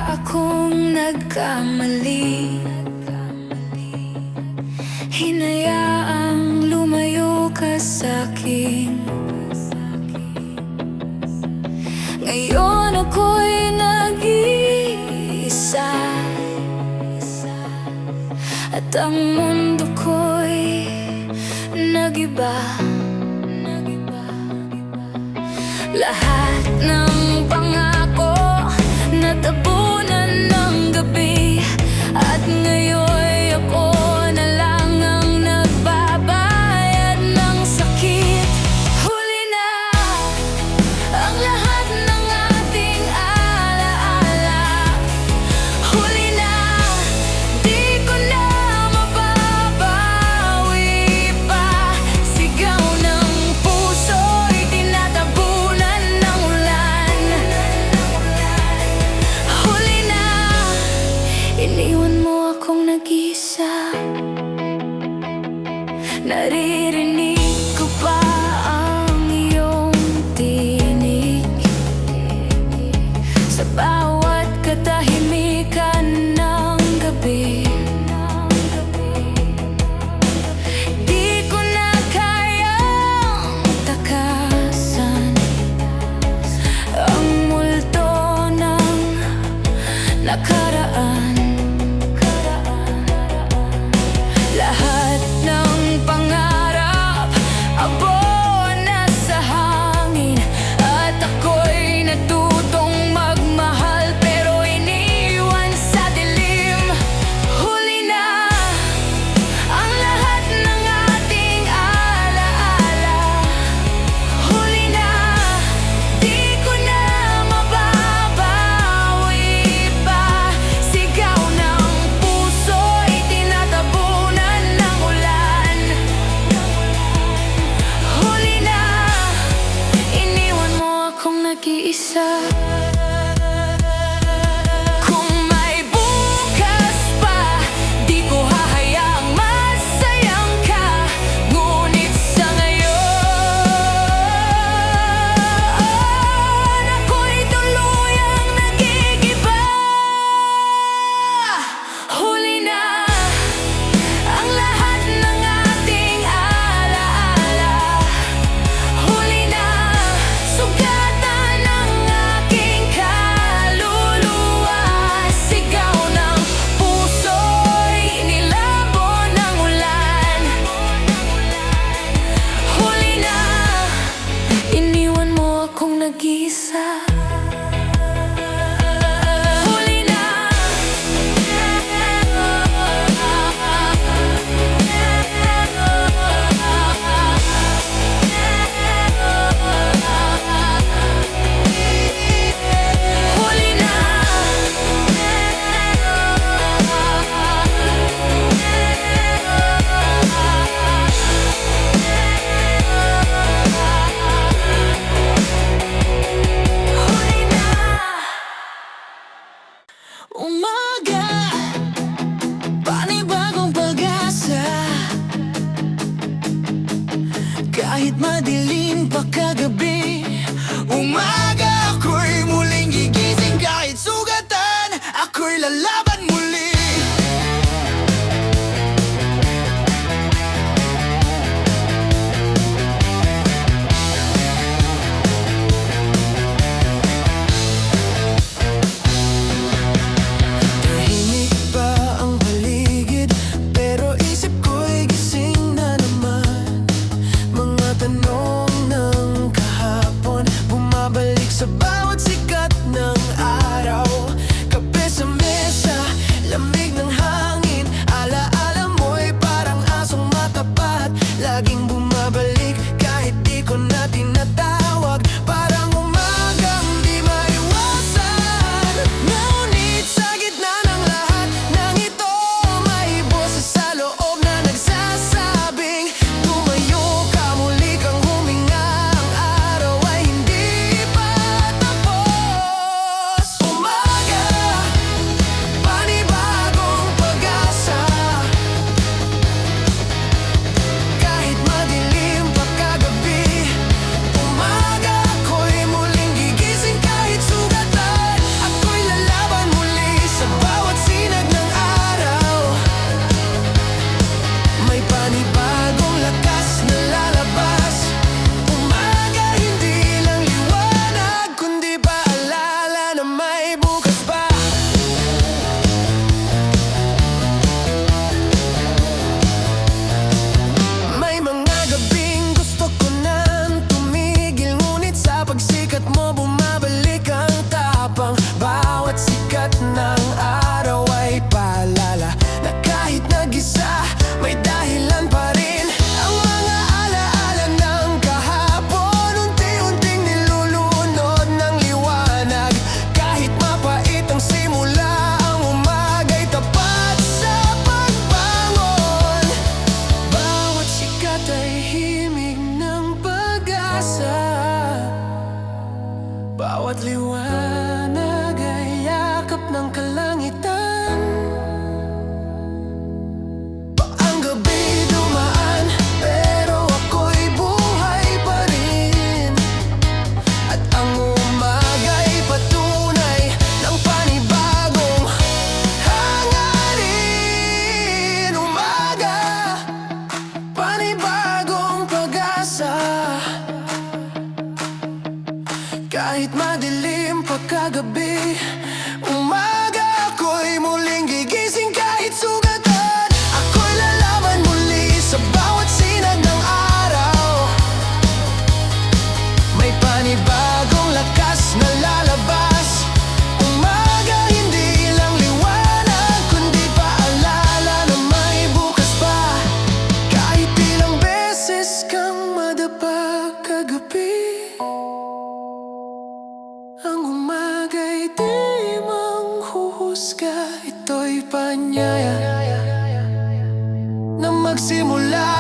akong nagkamali, hinayaang lumayo ka sa'kin. Ngayon ako'y nag-iisa, at ang mundo ko'y nag-iba. Lahat ng pangako natabunan ng gabi, at ngayon ako na lang ang nagbabayad ng sakit. Huli na ang lahat ng ating alaala. Huli na, di ko na mababawi pa. Sigaw ng puso'y tinatabunan ng ulan. Huli na, iniwan mo akong nag-iisa. Naririnig ko pa ang iyong tinig sa bawat katahimikan ng gabi. Di ko na kayang takasan ang multo ng nakaraan. Lahat ng pangarap abo na sa hangin, at ako'y natutong magmahal pero iniwan sa dilim. Huli na ang lahat ng ating alaala. Huli na, di ko na mababawi pa. Sigaw ng puso'y tinatabunan ng ulan. Huli na, iniwan mo akong nag-iisa. Kung may bukas pa, di ko hahayaang masayang ka. Ngunit sa ngayon, ako'y tuluyang nagigiba. Huli na ang lahat ng ating alaala. Huli na, sugatan ng aking kaluluwa. Sigaw ng puso'y nilabon ng ulan. Huli na, iniwan mo akong nag-iisa. Huli na, huli na. Huli na. Umaga, panibagong pag-asa. Kahit madilim pa kagabi, umaga ako'y muling gigising. Kahit sugatan, ako'y lalaban muli. Tahimik pa ang paligid, pero isip ko'y gising na naman. Mga tanong ng kahapon bumabalik sa bawat sikat ng araw. Kape sa mesa, na magsimula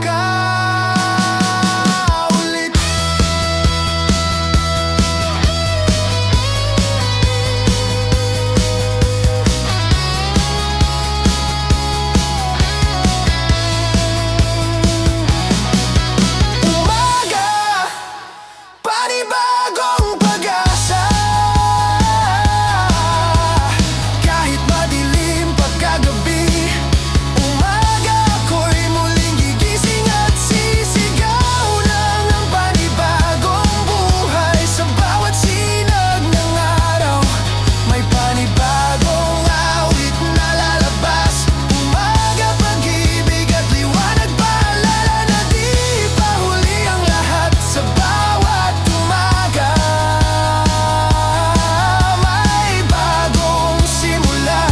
ka ulit. Umaga, panibagong pag-asa. Kahit madilim pagkagabi, umaga ko'y muling gigising at sisigaw ng ang panibagong buhay. Sa bawat sinag ng araw, may panibagong awit na lalabas. Umaga, pag-ibig at liwanag, paalala na di pa huli ang lahat. Sa bawat umaga, may bagong simula.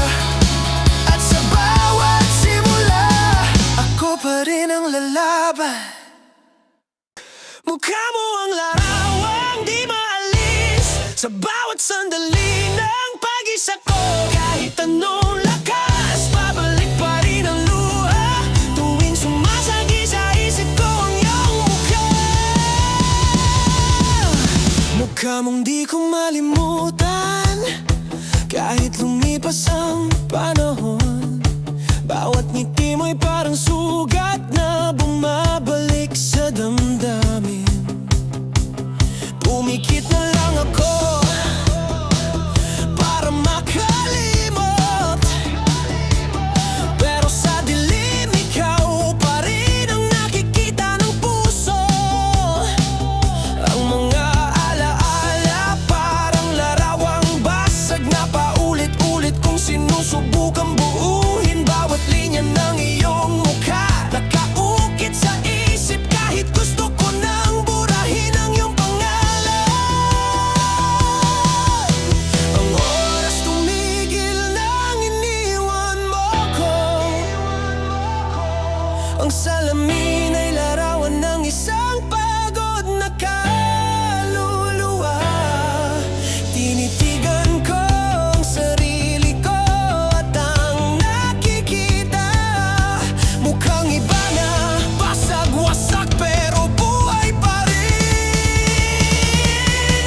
At sa bawat simula, ako pa rin ang lalaban. Mukha mo ang larawang di maalis. Sa bawat sandali ng pag-isa ko, kahit anong lakas, pabalik pa rin ang luha. Tuwing sumasagi sa isip ko ang iyong mukha. Mukha mong di ko malimutan, kahit lumipas ang panahon. Bawat ngiti mo'y parang sugat na bumabalik sa damdamin. Pumikit na lang ako para makalimot, pero sa dilim ikaw pa rin ang nakikita ng puso. Ang mga alaala parang larawang basag na paulit-ulit kong sinusubukang buuin. Bawat linya ng iyong mukha nakaukit sa isip, kahit gusto ko nang burahin ang iyong pangalan. Ang oras tumigil nang iniwan mo ko. Ang salamin ay larawan ng isang pagod na kaluluwa. Tinitigan ko ang sarili ko at ang nakikita, mukhang iba na, basag-wasak pero buhay pa rin.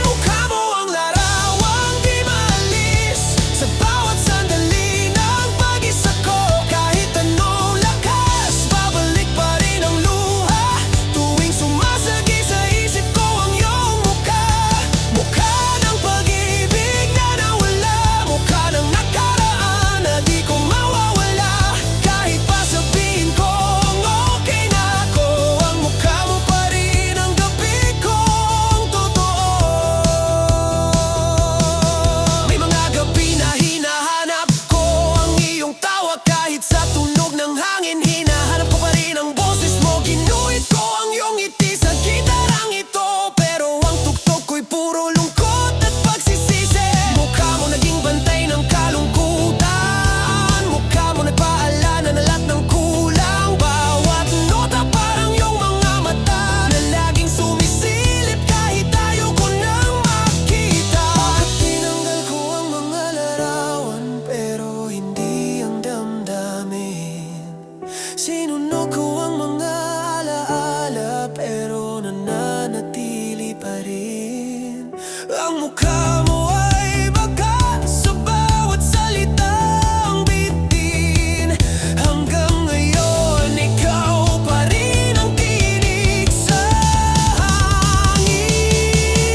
Mukha mo ang larawang di maalis. Sa bawat sandali ng pag-isa ko, kahit anong lakas, babalik pa rin ang luha. Tuwing sumasagi sa isip ko ang iyong mukha. Mukha ng pag-ibig na nawala, mukha ng nakaraan na di ko mawawala. Kahit pa sabihin kong okay na ako, ang mukha mo pa rin ang gabi kong totoo. May mga gabi na hinahanap ko ang iyong tawa, kahit sa tunog ng hangin hinahanap ko pa rin ang boses mo. Ginuhit ko ang iyong ngiti sa gitarang ito, pero ang tugtog ko'y puro lungkot at pagsisisi. Mukha mo naging bantay ng kalungkutan, mukha mo nagpaalala na lahat ng kulang. Bawat nota parang iyong mga mata na laging sumisilip kahit ayaw ko nang makita. Bakit tinanggal ko ang mga larawan pero hindi ang damdamin? Sinunog ko ang mga alaala pero nananatili pa rin. Ang mukha mo ay baga sa bawat salitang bitin. Hanggang ngayon ikaw pa rin ang tinig sa hangin.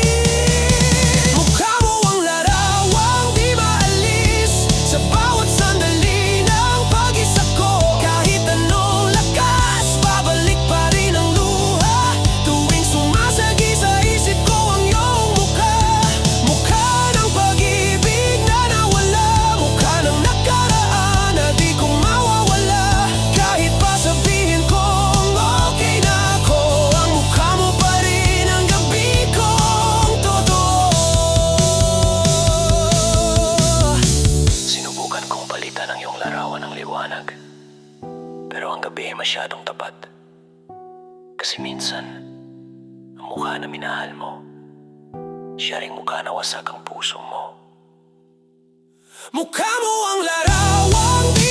Mukha mo ang larawang di maalis. Sa bawat sandali ng pag-isa ko, kahit anong lakas, babalik pa rin ang luha. Tuwing sumasagi sa isip ko ang iyong mukha. Mukha ng pag-ibig na nawala, mukha ng nakaraan na di ko mawawala. Kahit pa sabihin kong okay na ako, ang mukha mo pa rin ang gabi kong totoo. Sinubukan kong palitan ang iyong larawan ng liwanag, pero ang gabi ay masyadong tapat. Kasi minsan, ang mukha na minahal mo, siya ring mukha na wasak ang puso mo. Mukha mo ang larawang di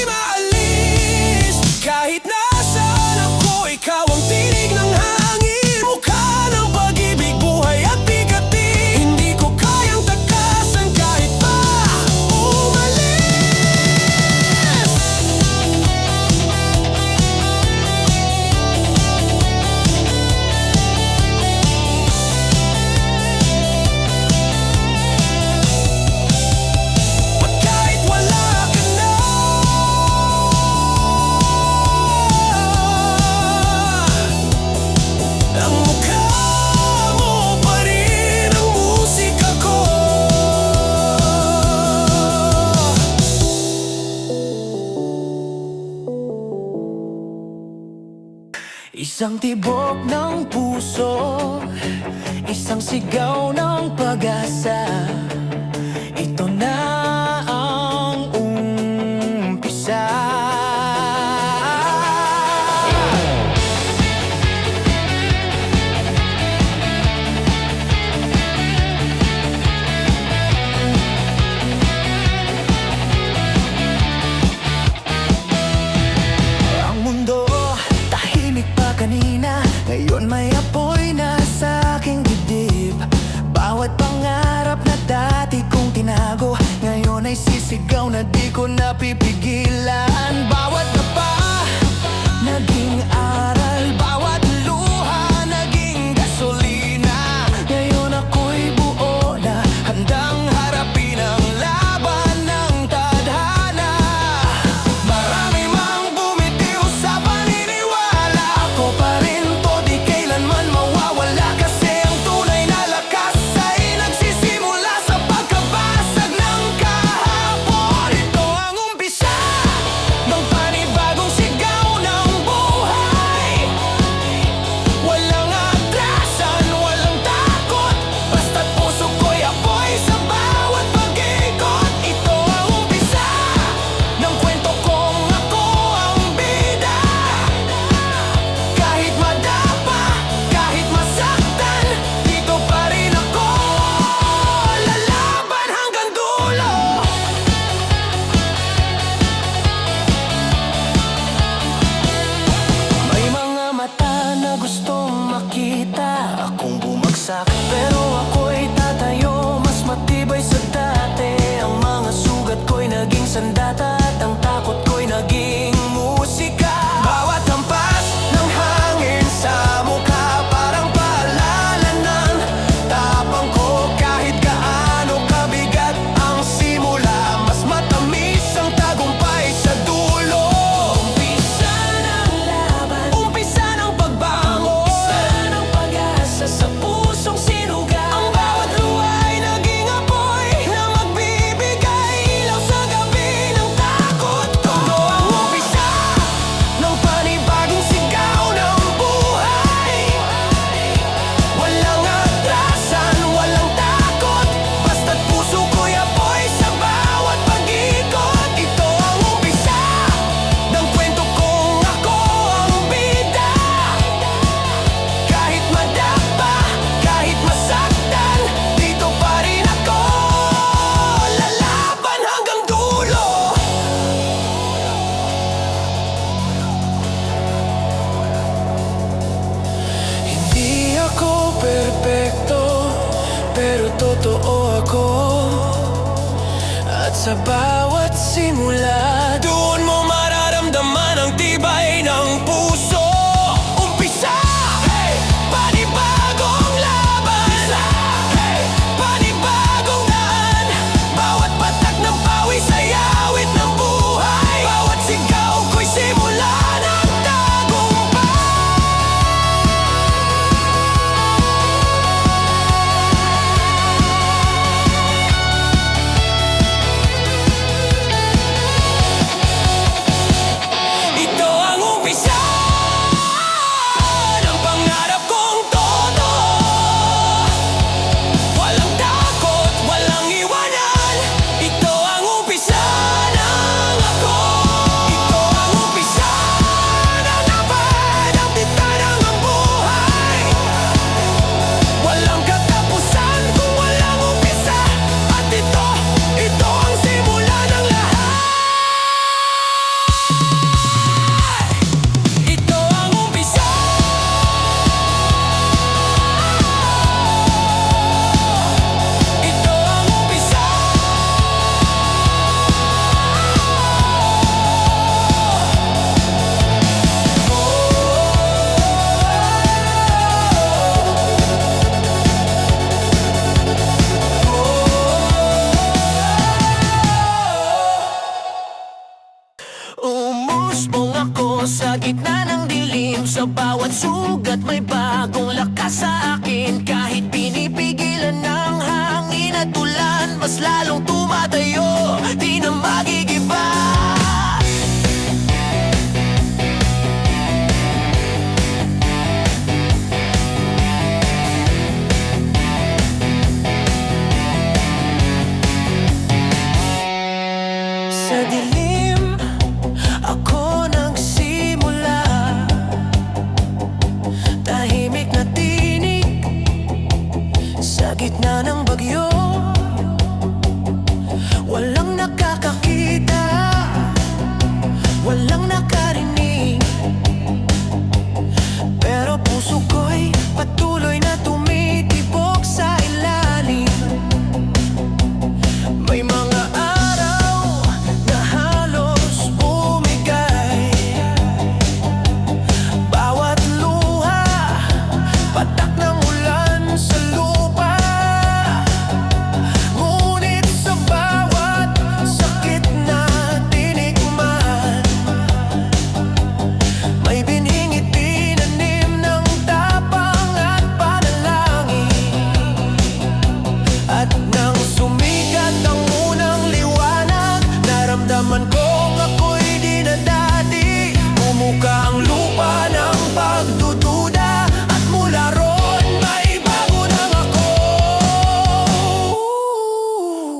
Isang tibok ng puso, isang sigaw ng pag-asa. Ito na ang umpisa. Ang mundo tahimik pa kanina, ngayon may apoy na sa aking dibdib. Bawat pangarap na dati kong tinago, ngayon ay sisigaw na di ko napipigilan. Bawat tapa, naging aral, bawat luha, naging gasolina. Ngayon ako'y buo na, handang harapin ang laban ng tadhana. Marami mang bumitiw sa paniniwala, ako pa rin to, di kailanman mawawala. Kasi ang tunay na lakas ay nagsisimula sa pagkabasag ng kahapon. Ito ang umpisa ng panibagong sigaw ng buhay. Walang atrasan, walang takot, basta't puso ko'y apoy sa bawat pag-ikot. Ito ang umpisa ng kwento kong ako ang bida. Kahit madapa, kahit masaktan, dito pa rin ako lalaban hanggang dulo. May mga mata na gustong makita akong bumagsak, pero ako'y tatayo, mas matibay sa dati. Ang mga sugat ko'y naging sandata, at ang takot ko'y naging musika. Bawat hampas ng hangin sa mukha, parang paalala ng tapang ko. Kahit gaano kabigat ang simula, mas matamis ang tagumpay sa dulo. Umpisa ng laban, umpisa ng pagbangon, umpisa ng pag-asa sa pusong sinuga. Ang bawat luha ay naging apoy na magbibigay ilaw sa gabi ng takot ko. Ito ang umpisa ng panibagong sigaw ng buhay. Walang atrasan, walang takot, basta't puso ko'y apoy sa bawat pag-ikot. Ito ang umpisa ng kwento kong ako ang bida. Kahit madapa, kahit masaktan, dito pa rin ako lalaban hanggang dulo. Hindi ako perpekto, pero totoo ako. At sa bawat simula, doon mo mararamdaman ang tibay ng puso. Umpisa, hey, panibagong laban. Hey, panibagong daan. Bawat patak ng pawis ay awit ng buhay. Bawat sigaw ko'y simula ng tagumpay. Ito ang umpisa ng pangarap kong todo. Walang takot, walang iwanan. Ito ang umpisa ng ako. Ito ang umpisa ng laban, ang titanang ang buhay. Walang katapusan kung walang umpisa. At ito ang simula ng lahat. Ito ang umpisa. Ito ang umpisa. Umusbong ako sa gitna ng dilim. Sa bawat sugat may bagong lakas sa akin. Kahit pinipigilan ng hangin at ulan, mas lalong tumatayo, di na magigiba. Sa dilim, ako nagsimula. Tahimik na tinig sa gitna ng bagyo. Walang nakakakita, walang nakarinig, pero puso ko'y patuloy na tumitibok sa ilalim. May mga araw na halos bumigay, bawat luha patak ng ulan sa lupa. Ngunit sa bawat sakit na tinikman, may binhing itinanim ng tapang at panalangin. At nang sumikat ang unang liwanag, naramdaman kong ako'y di na dati. Bumuka ang lupa ng pagdududa, at mula roon may bago nang ako.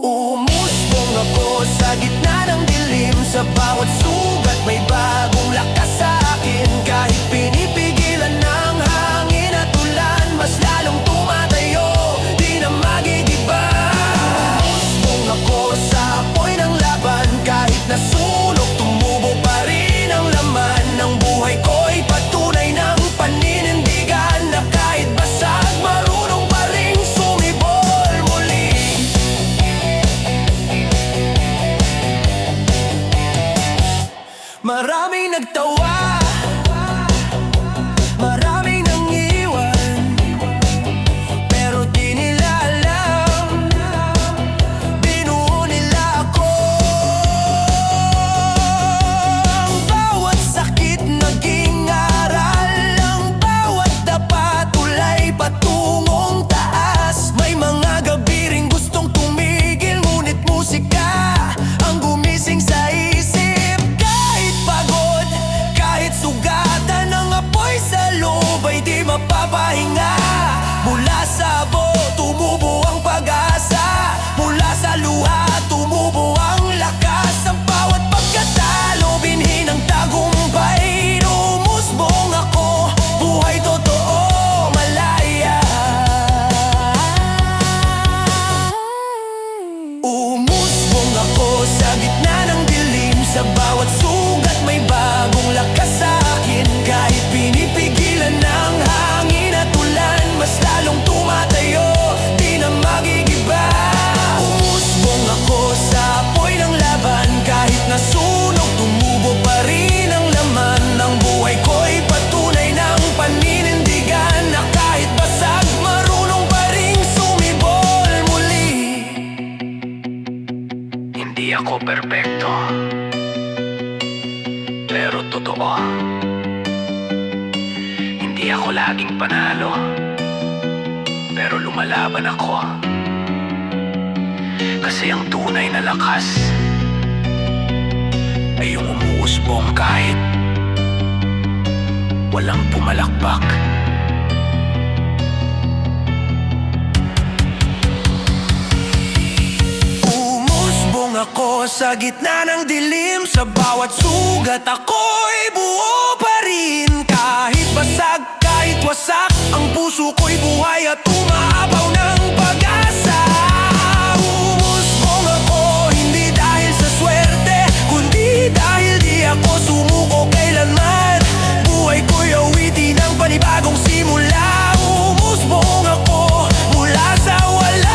Umusbong ako sa gitna ng dilim, sa bawat sugat may bagong lakas sa akin. Kahit pinipigilan ng hangin at ulan, mas lalong tumatayo, di na magigiba. Umusbong ako sa apoy ng laban, kahit nasunog, tumubo pa rin ang laman ng buhay ko'y patunay ng paninindigan, na kahit basag, marunong pa rin sumibol muli. Maraming nagtawa, maraming nangiwan, pero di nila alam, binuo nila ako. Ang bawat sakit naging aral, ang bawat dapa tulay patungong taas. May mga gabi ring gustong tumigil, ngunit musika ang gumising sa isip. Kahit pagod, kahit sugatan ng apoy sa loob, ay di mapapahinga. Mula sa abo, tumubo ang pag-asa. Mula sa luha, tumubo ang lakas. Ang bawat pagkatalo, binhi ng tagumpay. Umusbong ako, buhay totoo, malaya. Umusbong ako sa gitna ng dilim, sa bawat sugat may bagong lakas sa akin. Kahit pinipigilan ng hangin at ulan, mas lalong tumatayo, di na magigiba. Umusbong ako sa apoy ng laban, kahit nasunog, tumubo pa rin ang laman ng buhay ko'y patunay ng paninindigan, na kahit basag, marunong pa rin sumibol muli. Hindi ako perpekto, pero totoo. Hindi ako laging panalo, pero lumalaban ako. Kasi ang tunay na lakas ay yung umuusbong kahit walang pumalakpak. Umusbong ako sa gitna ng dilim, sa bawat sugat ako'y buo pa rin. Kahit basag, kahit wasak, ang puso ko'y buhay at umaapaw ng pag-asa. Umusbong ako, hindi dahil sa swerte, kundi dahil di ako sumuko kailanman. Buhay ko'y awitin ng panibagong simula. Umusbong ako mula sa wala.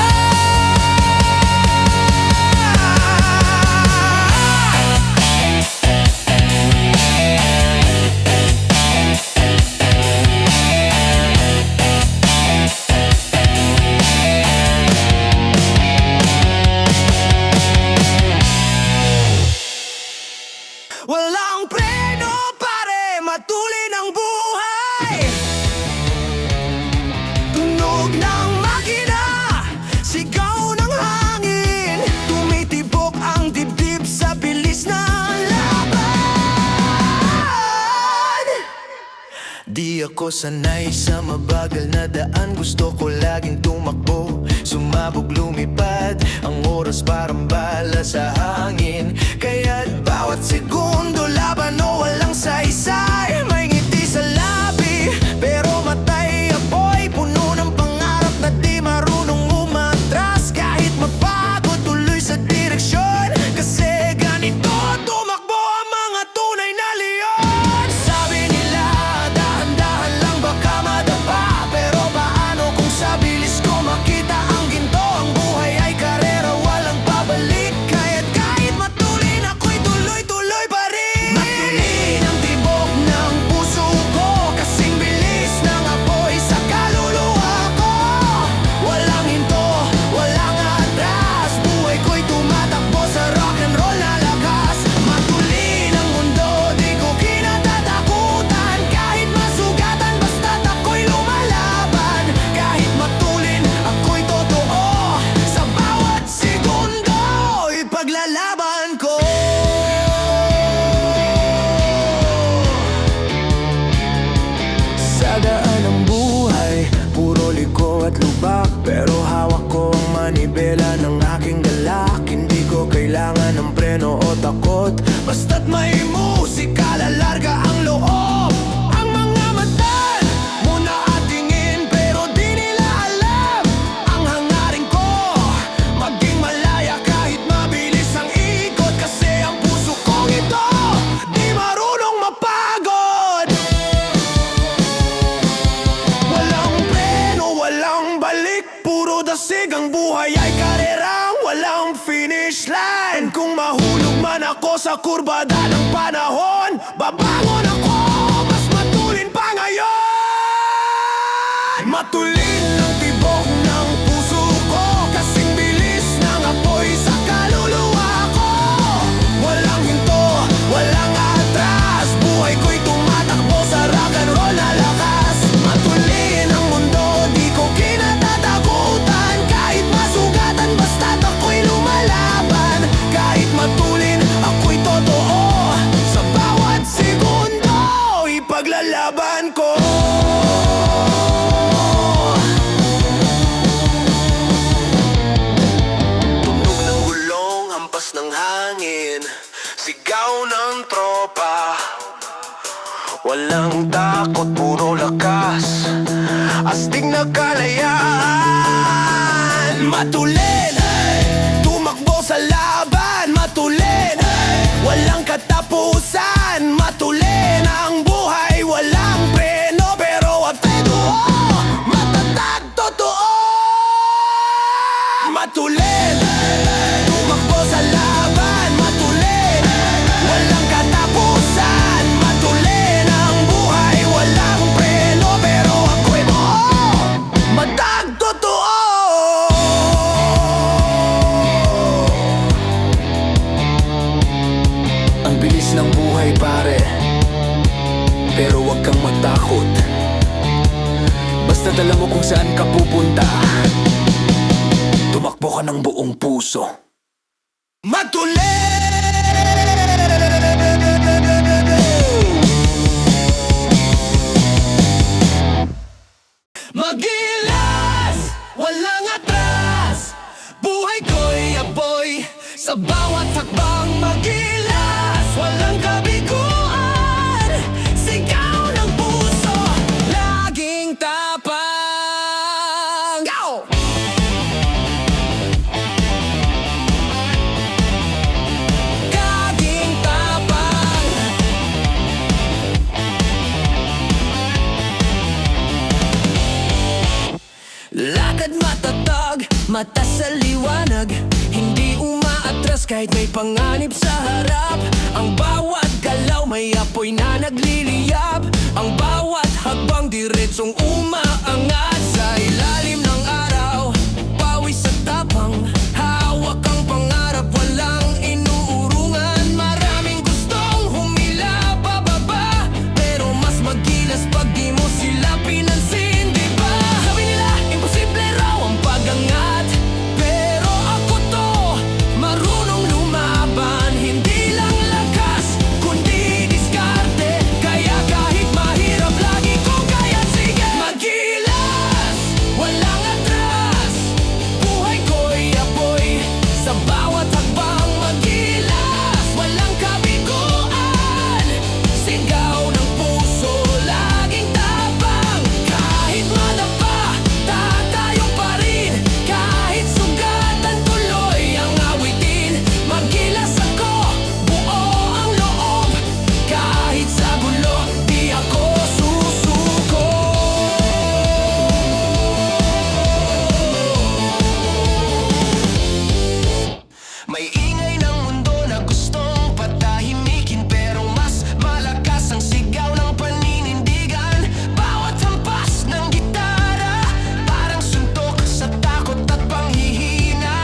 Walang preno, pare, matulin ang buhay. Tunog ng makina, sigaw ng hangin, tumitibok ang dibdib sa bilis ng laban. Di ako sanay sa mabagal na daan, gusto ko laging tumakbo, sumabog lumipad. Ang oras parang bala sa hangin, kaya palakpak, pero hawak ko ang manibela ng aking galak. Hindi ko kailangan ng preno o takot, basta't may musika, lalarga ang loob. Ang mga matan muna at tingin, pero di nila alam ang hangarin ko, maging malaya kahit mabilis ang ikot. Kasi ang puso kong ito di marunong mapagod. Walang preno, walang balik, puro dasig. Ang buhay ay karerang walang finish line. Kung mahulog man ako sa kurbada ng panahon, babangon ako, mas matulin pa ngayon. Matulin ang tibok ng puso ko, kasing bilis ng apoy sa kaluluwa ko. Walang hinto, walang atras, buhay ko'y tumatakbo sa rock and roll na lakas. Matulin ang mundo, di ko kinatatakutan, kahit masugatan basta't ako'y lumalaban. Kahit matulin, ako'y totoo, sa bawat segundo ipaglalaban ko. Tunog ng gulong, hampas ng hangin, sigaw ng tropa. Walang takot, puro lakas, astig na kalayaan. Matulin, tumakbo sa laban. Matulin, walang katapusan. Matulin, ang buhay walang preno, pero apego, matatag totoo. Matulin, tumakbo sa laban. Matulin, walang katapusan. Matulin, ang buhay walang preno, pero ako'y buo, matag totoo. Ang bilis ng buhay pare, pero wag kang matakot, basta't alam mo kung saan ka pupunta. Tumakbo ka ng buong puso. Magilas, walang atras, buhay ko'y apoy sa bawat hakbang. Magilas, walang kabiguan, sigaw ng puso, laging tapang. Go! Laging tapang. Lakad matatag, mata sa liwanag, hindi umaatras kahit may panganib sa harap. Ang bawat galaw may apoy na nagliliyab, ang bawat hakbang diretsong umaangat. Sa ilalim ng araw, pawis at tapang, hawak ang pangarap, walang inuurungan. Maraming gustong humila pababa, pero mas magilas pag di mo sila pinansin, di ba? Sabi nila, imposible raw ang pag-angat, pero ako to, marunong lumaban. Hindi lang lakas, kundi diskarte, kaya kahit mahirap lagi kong kaya. Sige, magilas, walang atras, buhay ko'y apoy sa bawat hakbang. Magilas, walang kabiguan, sigaw ng puso, laging tapang. Kahit madapa, tatayo pa rin, kahit sugatan tuloy ang awitin. Magilas ako, buo ang loob, kahit sa gulo, di ako susuko. May ingay ng mundo na gustong patahimikin, pero mas malakas ang sigaw ng paninindigan. Bawat hampas ng gitara, parang suntok sa takot at panghihina.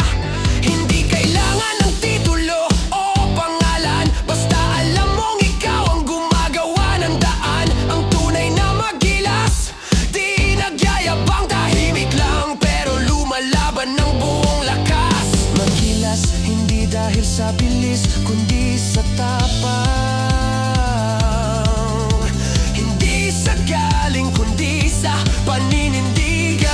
Hindi kailangan ng titulo o pangalan, basta alam mong ikaw ang gumagawa ng daan. Ang tunay na magilas, di nagyayabang, tahimik lang, pero lumalaban ng buong lakas. Magilas, hindi dahil sa bilis, kundi sa tapang. Hindi sa galing, kundi sa paninindigan.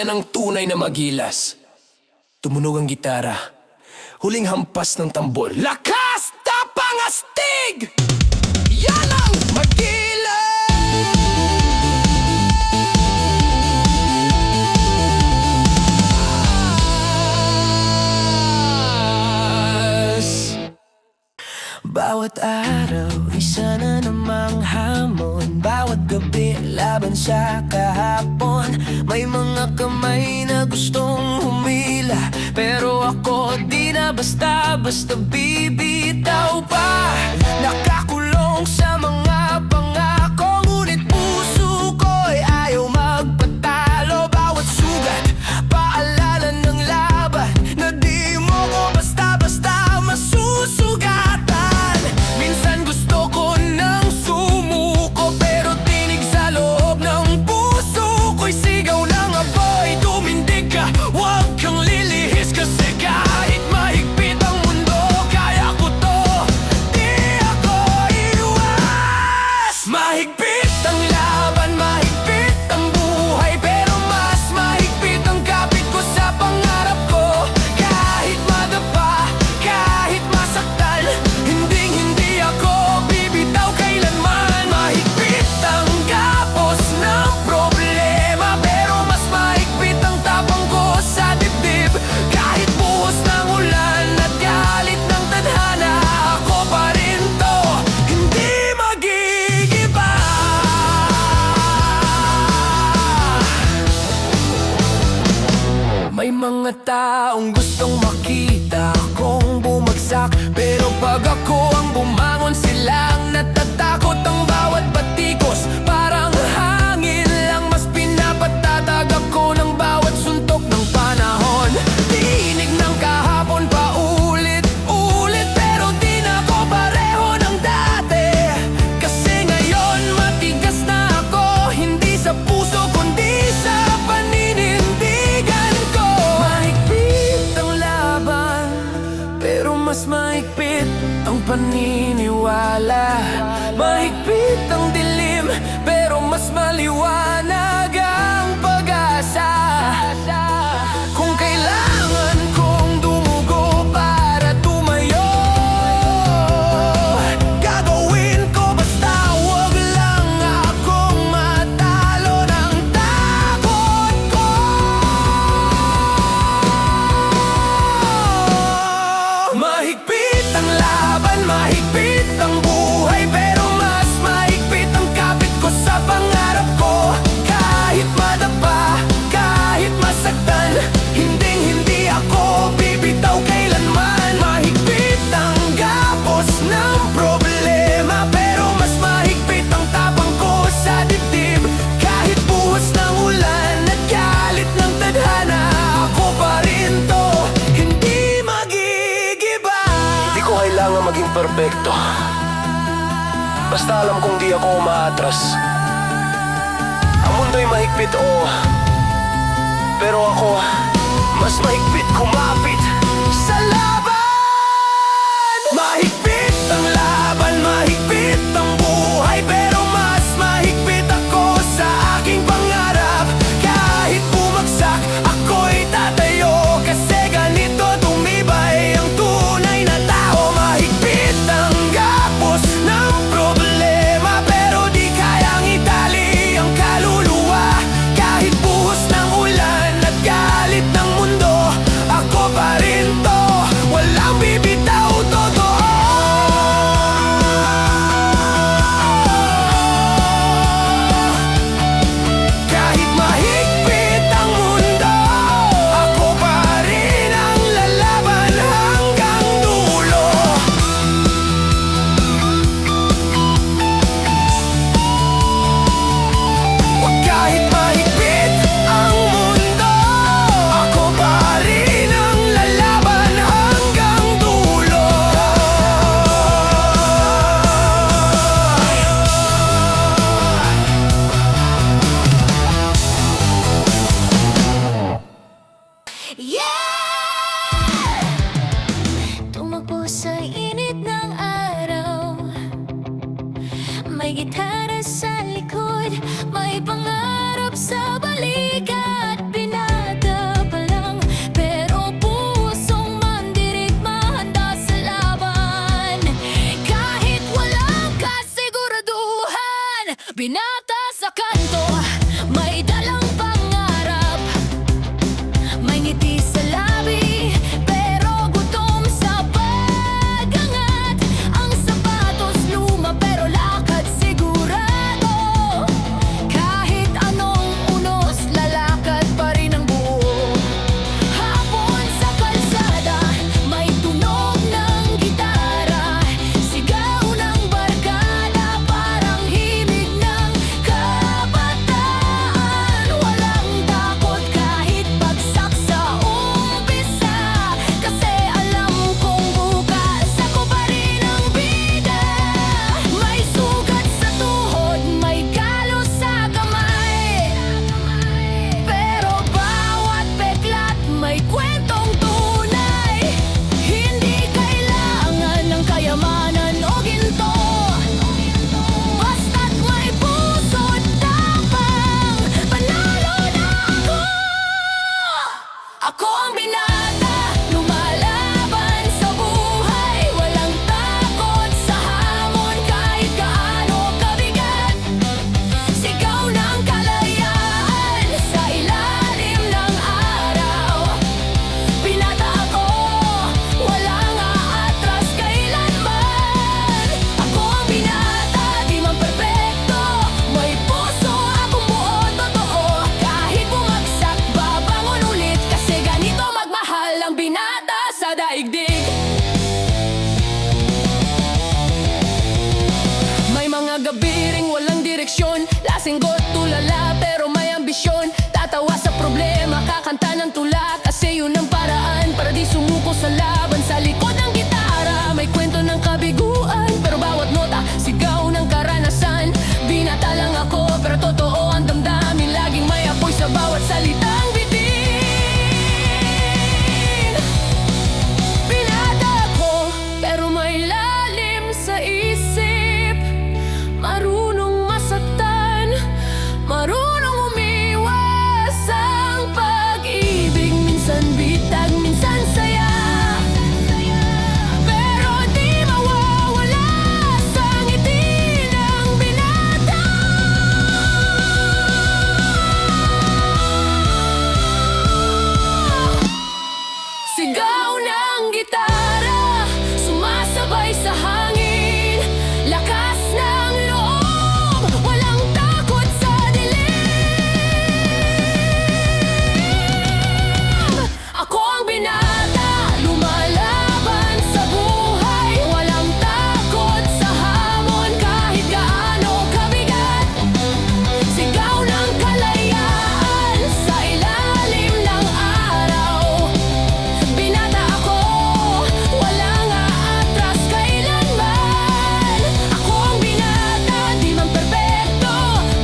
yan ang tunay na magilas. Tumunog ang gitara. Huling hampas ng tambol. Lakas! Tapang astig! Yan ang magilas. Bawat araw, isa na namang hamon. Bawat gabi, laban sa kahapon. May mga kamay na gustong humila, pero ako di na basta-basta bibitaw pa. Nakakulong sa mga pangako, ngunit puso ko'y ayaw magpatalo. Bawat sugat, paalala ng laban, na di mo ko basta-basta masusugatan. Minsan gusto ko nang sumuko, pero tinig sa loob ng puso ko'y sigaw ng apoy. Tumindig ka, huwag kang lilihis, kasi kahit mahigpit ang mundo, kaya ko to, di ako iwas. Mahigpit ang laban, mahigpit ang buhay, pero mas mahigpit ang kapit ko sa pangarap ko. Kahit madapa, kahit masaktan, hindi ako bibitaw kailanman. Mahigpit ang gapos ng problema, pero mas mahigpit ang tapang ko sa dibdib. Kahit buhos ng ulan at galit ng tadhana, ako pa rin to, hindi magigiba. May mga taong gustong makita akong bumagsak, pero pag ako ang bumangon, silang natatakot. Ang bawat batikos parang hangin lang, mas pinapatatag ako ng bawat suntok ng panahon. Tinig ng kahapon pa ulit-ulit, pero di na ako pareho ng dati. Kasi ngayon matigas na ako, hindi sa puso kundi sa paninindigan ko. Mahigpit ang laban, pero mas mahigpit ang paniniwala. Mahigpit ang dilim, pero mas maliwanag ang pag-asa. Kung kailangan kong dumugo para tumayo, gagawin ko, basta wag lang akong matalo ng takot ko. Mahigpit ang laban, mahigpit ang buhay, pero mas mahigpit ang kapit ko sa pangarap ko. Kahit madapa, kahit masaktan, hindi ako bibitaw kailanman. Mahigpit ang gapos ng problema, pero mas mahigpit ang tapang ko sa dibdib. Kahit buhos ng ulan at galit ng tadhana, ako pa rin to, hindi magigiba. Hindi ko kailangan maging perpekto, basta alam kong di ako umaatras. Ang mundo'y mahigpit, oo, pero ako mas mahigpit kumapit sa laban. Mahigpit ang laban, mahigpit ang buhay, pero mas mahigpit ako sa aking pangarap. Kahit bumagsak, ako'y tatayo, kasi ganito tumibay ang tunay na tao. Mahigpit ang gapos ng problema, pero di kayang itali ang kaluluwa. Kahit buhos ng ulan at galit ng mundo, ako pa rin to, walang bibitaw, totoo. Kahit mahigpit ang mundo, ako pa rin ang lalaban hanggang dulo. Kahit mahigpit ang mundo, ako pa rin ang lalaban hanggang dulo. Yeah! Tumakbo sa init ng araw, may gitara sa likod, may pangarap sa balikat. Pinag daigdig. May mga gabi ring walang direksyon, lasinggot tulala pero may ambisyon. Tatawa sa problema, kakanta ng tula, kasi yun ang paraan para di sumuko sa laban. Sa likod ng gitara, may kwento ng kabiguan, pero bawat nota, sigaw ng karanasan. Binata lang ako, pero totoo ang damdamin, laging may apoy sa bawat salitang bitin. Binata ko, pero may lalim sa isip, marunong masaktan, marunong umiwas ang pag-ibig. Minsan bitag, minsan saya, pero di mawawala sa ngiti ng binata. Sigaw ng gitara, sumasabay sa hangin, lakas ng loob, walang takot sa dilim. Ako ang binata, lumalaban sa buhay, walang takot sa hamon kahit gaano kabigat. Sigaw ng kalayaan sa ilalim ng araw. Binata ako, walang aatras kailanman. Ako ang binata, di man perpekto,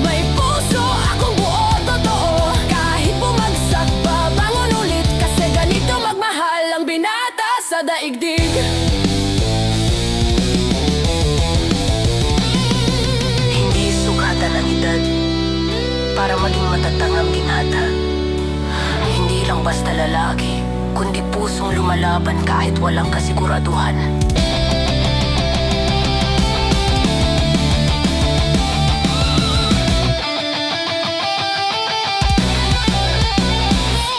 may puso akong buo totoo. Kahit bumagsak, babangon ulit, kasi ganito magmahal ang binata sa daigdig. Hindi sukatan ang edad para maging matatag ang binata. Hindi lang basta lalaki, kundi pusong lumalaban kahit walang kasiguraduhan.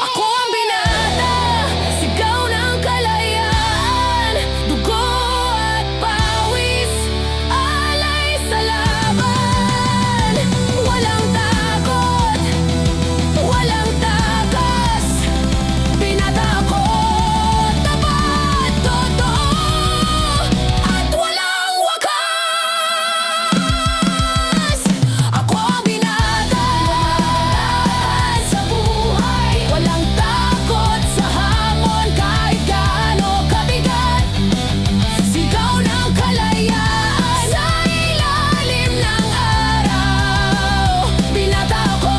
Ako ang binata, sigaw ng kalayaan, dugo at pawis, alay sa laban. Walang takot, walang takas. Binata ako, tapat, totoo, at walang wakas. Ako ang binata, sa buhay, walang takot sa hamon kahit gaano kabigat. Sigaw ng kalayaan sa ilalim ng araw. Binata ako,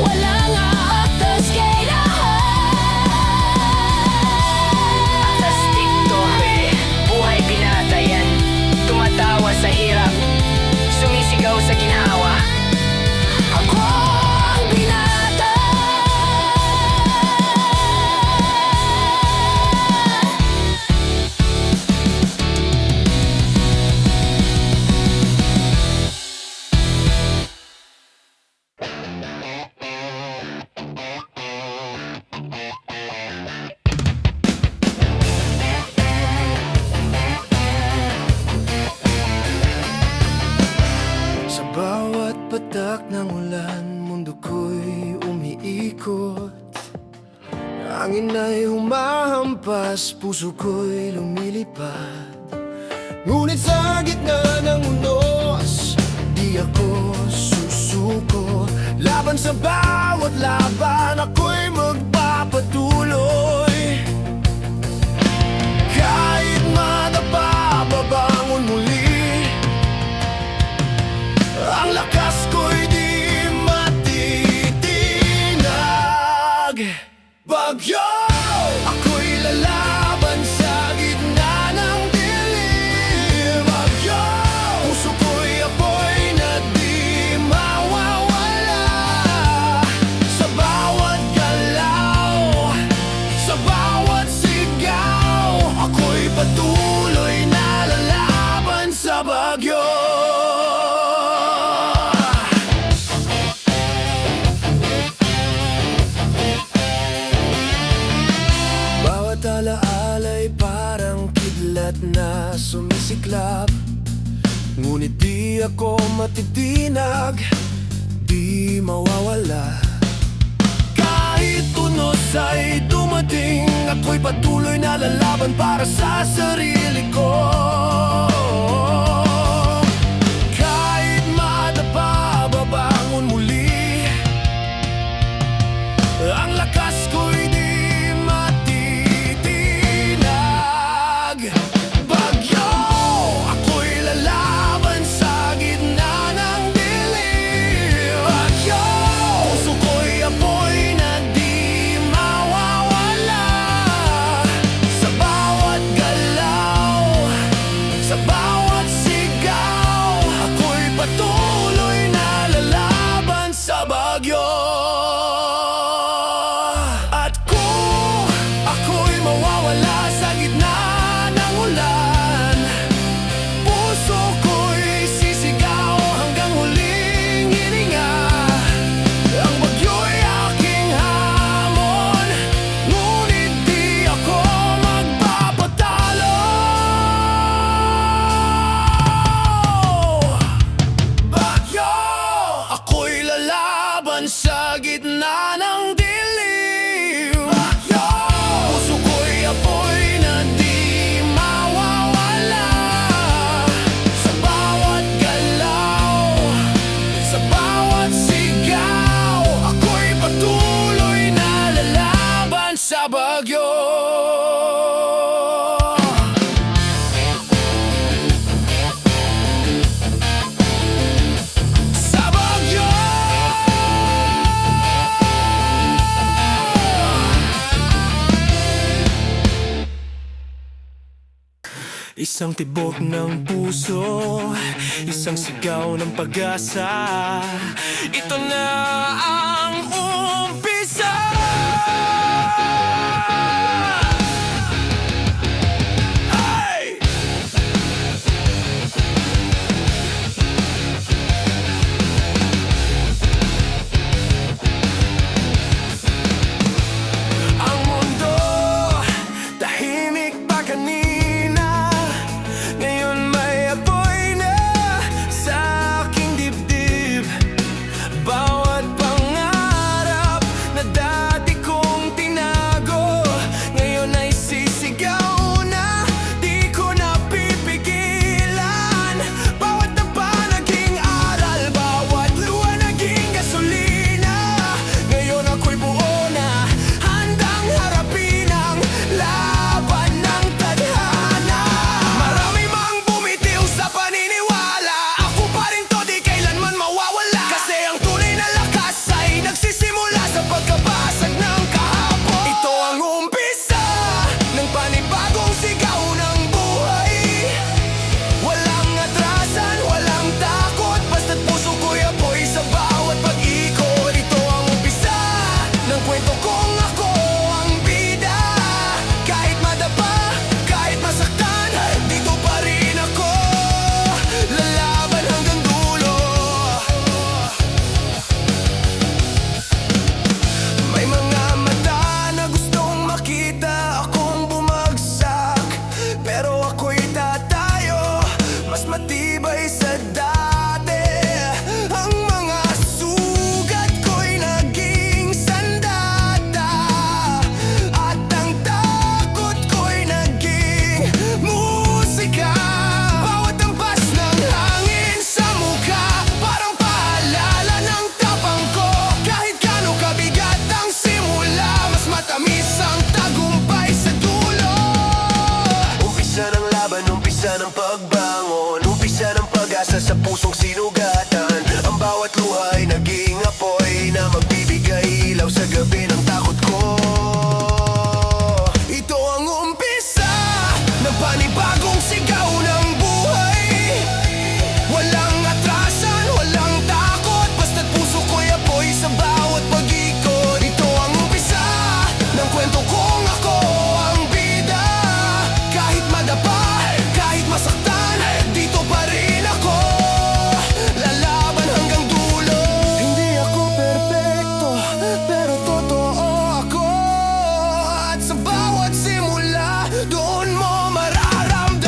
walang aaktas kailangan. Atas TikTok, buhay binata yan. Tumatawa sa hirap, sumisigaw sa ginhawa. Ako ang binata. Sa bawat patak ng ulan, mundo ko'y umiikot. Hangin ay humahampas, puso ko'y lumilipad. Ngunit sa gitna ng unos, di ako susuko. Laban sa bawat laban, ako'y magpapatuloy. Kahit madapa, babangon muli. Ang lakas ko'y di matitinag. Bagyo! Ako'y lalaban sa gitna ng dilim. Bagyo! Puso ko'y apoy na di mawawala. Sa bawat galaw, sa bawat sigaw, ako'y patuloy na lalaban sa bagyo. Bawat alaala'y parang kidlat na sumisiklab. Ngunit di ako matitinag, di mawawala. Kahit Kahit tunos ay dumating, ako'y patuloy na lalaban para sa sarili ko. Kahit madapa, babangon muli. Ang lakas ko'y di matitinag. Bagyo, ako'y lalaban sa gitna ng dilim. Bagyo, puso ko'y apoy na di mawawala. Sa bawat galaw, sa bawat sigaw, ako'y patuloy na lalaban sa bagyo. At kung ako'y mawawala sa gitna ng ulan, puso ko'y sisigaw hanggang huling hininga. Ang bagyo'y aking hamon, ngunit di ako magpapatalo. Bagyo, ako'y lalaban sa gitna ng dilim. Bagyo, puso ko'y apoy na di mawawala. Sa bawat galaw, sa bawat sigaw, ako'y patuloy na lalaban sa bagyo. Sa bagyo. Isang tibok ng puso, isang sigaw ng pag-asa. Ito na ang umpisa. Ay! Ang mundo, tahimik pa kanina, ngayon may apoy na sa aking dibdib. Bawat pangarap na dati kong tinago, ngayon ay sisigaw na, di ko na pipigilan. Bawat tapa naging aral, bawat luha naging gasolina. Ngayon ako'y buo na, handang harapin ang laban ng tadhana. Marami mang bumitiw sa paniniwala, ako pa rin to, di kailanman mawawala. Kasi ang tunay na lakas ay nagsisimula sa pagkabasag ng kahapon. Ito ang umpisa ng panibagong sigaw ng buhay. Walang atrasan, walang takot, basta't puso ko'y apoy sa bawat pag-ikot. Ito ang umpisa ng kwento kong ako ang bida. Kahit madapa, kahit masaktan, dito pa rin ako, lalaban hanggang dulo. May mga mata na gustong makita akong bumagsak, pero ako'y tatayo, mas matibay sa dati. Ang mga sugat ko'y naging sandata, at ang takot ko'y naging musika. Bawat ampas ng hangin sa mukha, parang paalala ng tapang ko. Kahit gaano kabigat ang simula, mas matamis ang tagumpay sa dulo. Umpisa ng laban, umpisa ng pagbangon, umpisa ng pag-asa sa pusong sinugatan. Ang bawat luha ay naging apoy na magbibigay ilaw sa gabi ng takot ko. Ito ang umpisa ng panibagong sigaw ng buhay. Walang atrasan, walang takot, basta't puso ko'y apoy sa bawat pag-ikot. Ito ang umpisa ng kwento kong ako ang bida. Kahit madapa, kahit masaktan, dito pa rin ako, lalaban hanggang dulo. Hindi ako perpekto, pero totoo ako. At sa bawat simula, doon mo mararamdaman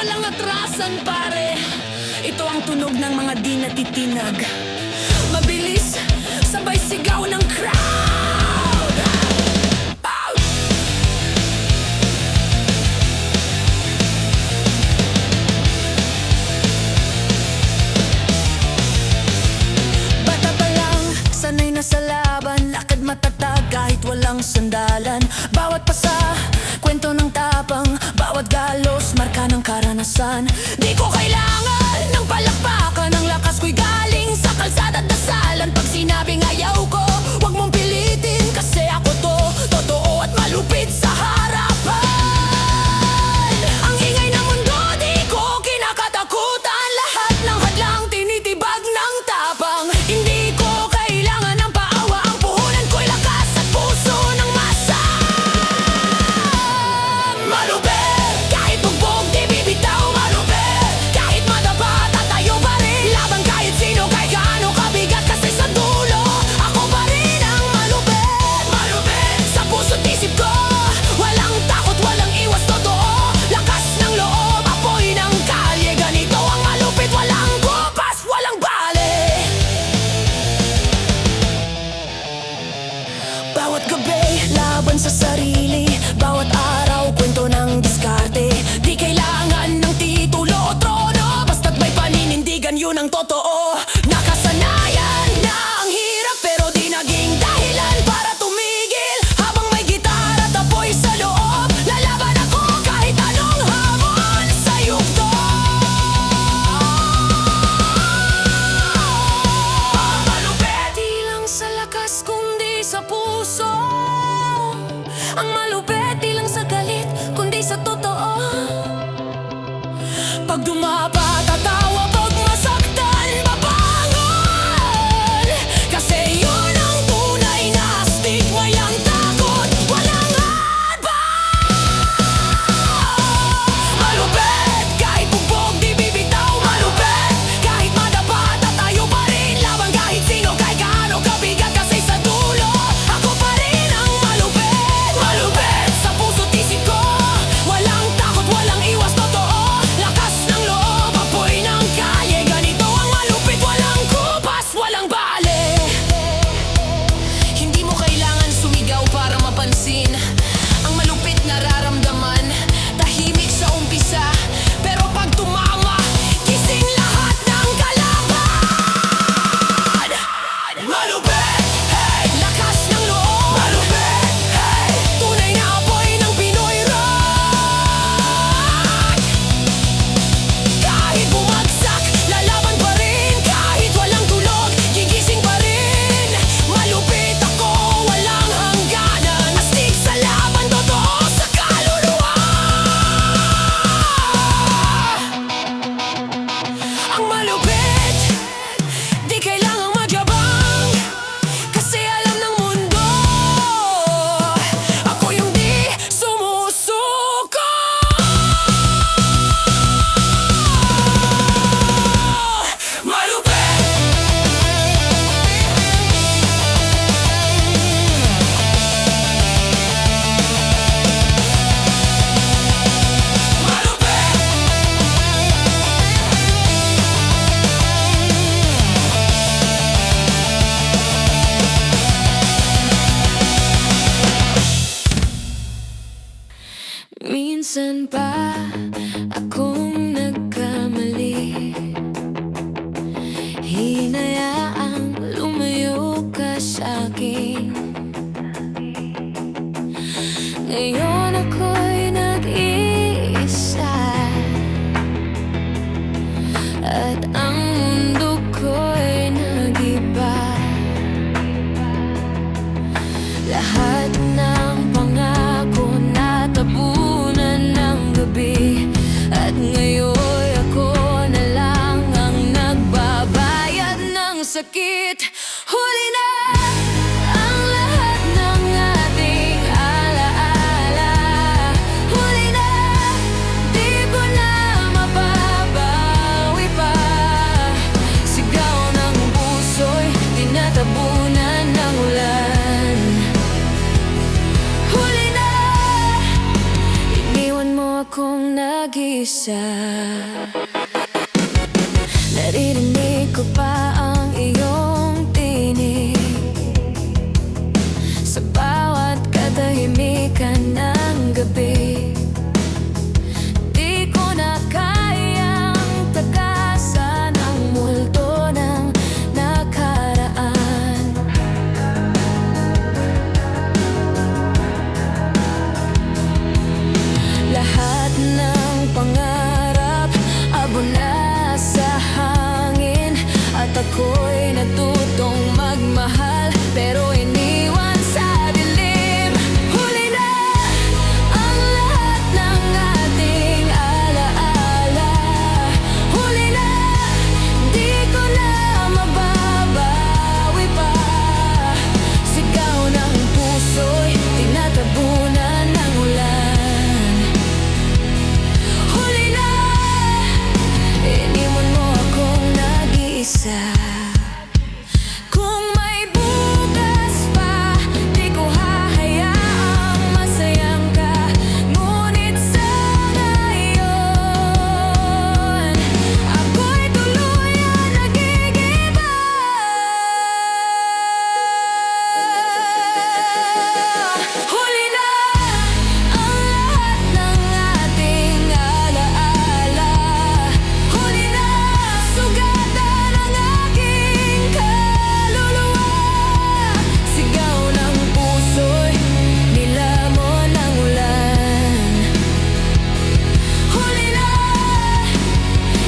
walang atrasan pare. Ito ang tunog ng mga di natitinag. Mabilis, sabay sigaw ng crowd. Out! Bata pa lang, sanay na sa laban. Lakad matatag kahit walang sandalan. Bawat pasa, kwento ng tapang. Bawat galos, marka ng karanasan. Di ko kailangan ng palakpakan. Ang lakas ko'y galing sa kalsada at dasalan. Pag sinabing ayaw ko, wag mong pilitin. Kasi ako to, totoo at malupit sa harapan. Ang ingay ng mundo, di ko kinakatakutan. Lahat ng hadlang tinitibag ng tapang. Hindi ko kailangan ng paawa. Ang puhunan ko'y lakas at puso ng masa. Malupit, kahit bugbog di bibitaw. Malupit, kahit madapa tatayo pa rin. Laban kahit sino, kahit gaano kabigat. Kasi sa dulo, ako pa rin ang malupit. Malupit, sa puso't isip ko, walang takot, walang iwas, totoo. Lakas ng loob, apoy ng kalye. Ganito ang malupit, walang kupas, walang bale. Bawat gabi, laban sa sarili. Bawat araw, kwento ng diskarte. Di kailangan ng titulo o trono. Basta't may paninindigan, yun ang totoo. Nakasanayan na ang hirap, pero di naging dahilan para tumigil. Habang may gitara at apoy sa loob, lalaban ako kahit anong hamon sa yugto. Ang malupit, di lang sa lakas kundi sa puso. Ang malupit, di lang sa galit kundi sa totoo. Pag dumapa, tatawa, pag masaktan, babangon. Kasi yun ang tunay na astig. Mayang takot, walang hadbang. Malupit, kahit bugbog di bibitaw. Malupit, kahit madapa tatayo pa rin. Laban kahit sino, kahit gaano kabigat. Kasi sa dulo, ako pa rin ang malupit. Malupit, sa puso't isip ko, walang takot, walang iwas, totoo. Lakas ng loob, apoy ng kalye. Ganito ang malupit, walang kupas, walang bale. Hindi mo kailangan sumigaw para mapansin. Ang malupit nararamdaman, tahimik sa umpisa. Pero pag tumama, gising lahat ng kalaban. Malupit, hey! Lakas ng loob. Malupit, hey! Tunay na apoy ng Pinoy rock. Kahit bumagsak, lalaban pa rin. Kahit walang tulog, gigising pa rin. Malupit ako, walang hangganan. Astig sa laban, totoo sa kaluluwa. Ang malupit, di kailangang magyabang. Kasi alam ng mundo, ako yung di sumusuko. Malupit, malupit. Minsan pa akong nagkamali. Hinayaang lumayo ka sa'kin. Ngayon ako'y nag-iisa. At ang mundo ko'y nag-iba. Lahat ng pangako natabunan ng gabi. At ngayon ako na lang ang nagbabayad ng sakit. Huli na ang lahat ng ating alaala. Huli na, di ko na mababawi pa. Sigaw ng puso'y tinatabunan ng ulan. Huli na, iniwan mo akong nag-iisa. Naririnig ko pa ang iyong tinig sa bawat katahimikan ng gabi. Di ko na kayang takasan ang multo ng nakaraan. Lahat ng pangarap abo na sa hangin, at ako'y natutong magmahal pero iniwan sa dilim. Huli na ang lahat ng ating alaala. Huli na, di ko na mababawi pa. Sigaw ng puso'y tinatabunan ng ulan. Huli na, iniwan mo akong nag-iisa. Kung may bukas pa, di ko hahayaang masayang ka. Ngunit sa ngayon, ako'y tuluyan nagigiba. Huli na ang lahat ng ating alaala. Huli na, sugatan ang aking kaluluwa. Sigaw ng puso'y nilamon ng ulan. Huli na,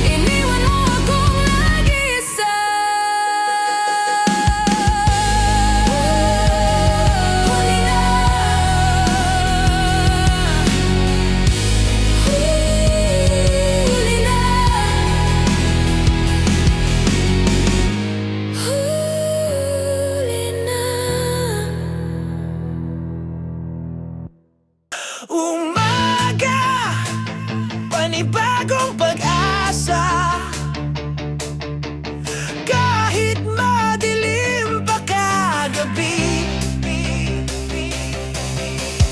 iniwan mo akong nag-iisa. Huli na, huli na, huli na. Umaga, panibagong pag-asa. Kahit madilim pa kagabi.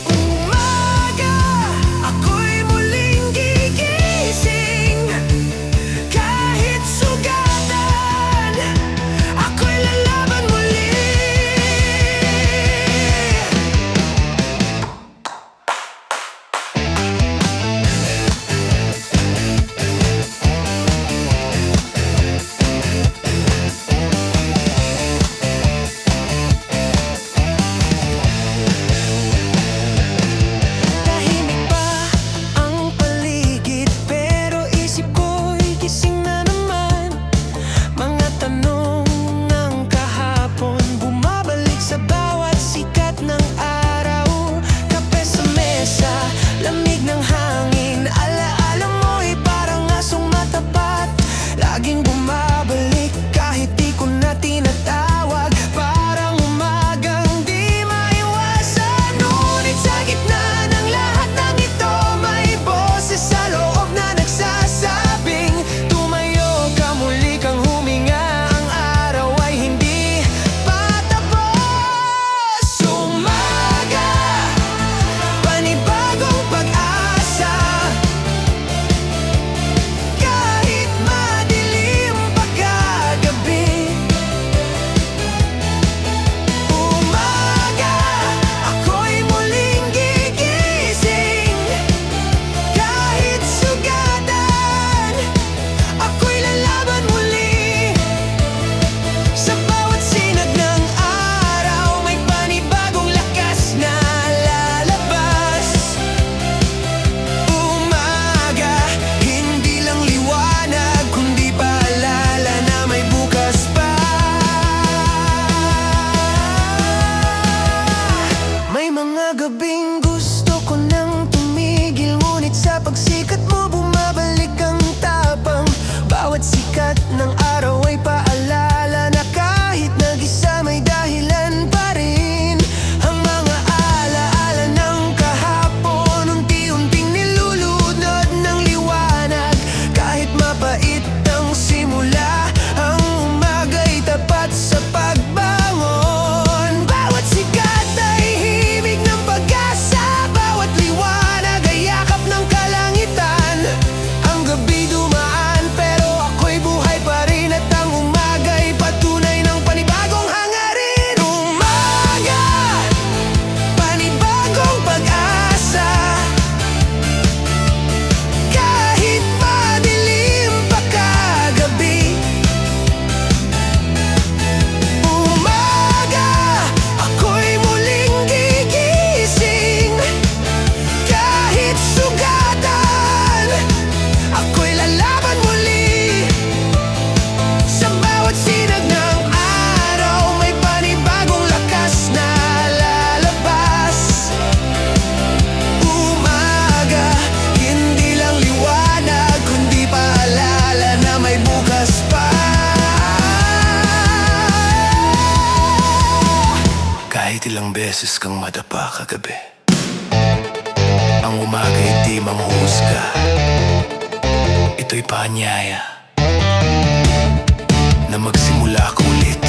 Umaga, ako'y muling gigising. Kahit sugatan, ako'y lalaban muli. beses kang madapa kagabi. Ang umaga'y di manghuhusga. Ito'y paanyaya na magsimula ka ulit.